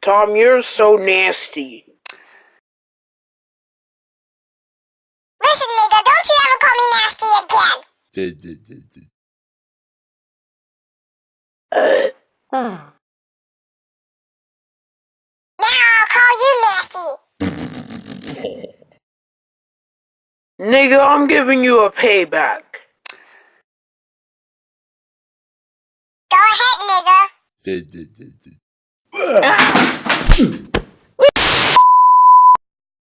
Tom, you're so nasty. Listen, nigga, don't you ever call me nasty again. Now I'll call you nasty. Nigga, I'm giving you a payback. Go ahead, nigga.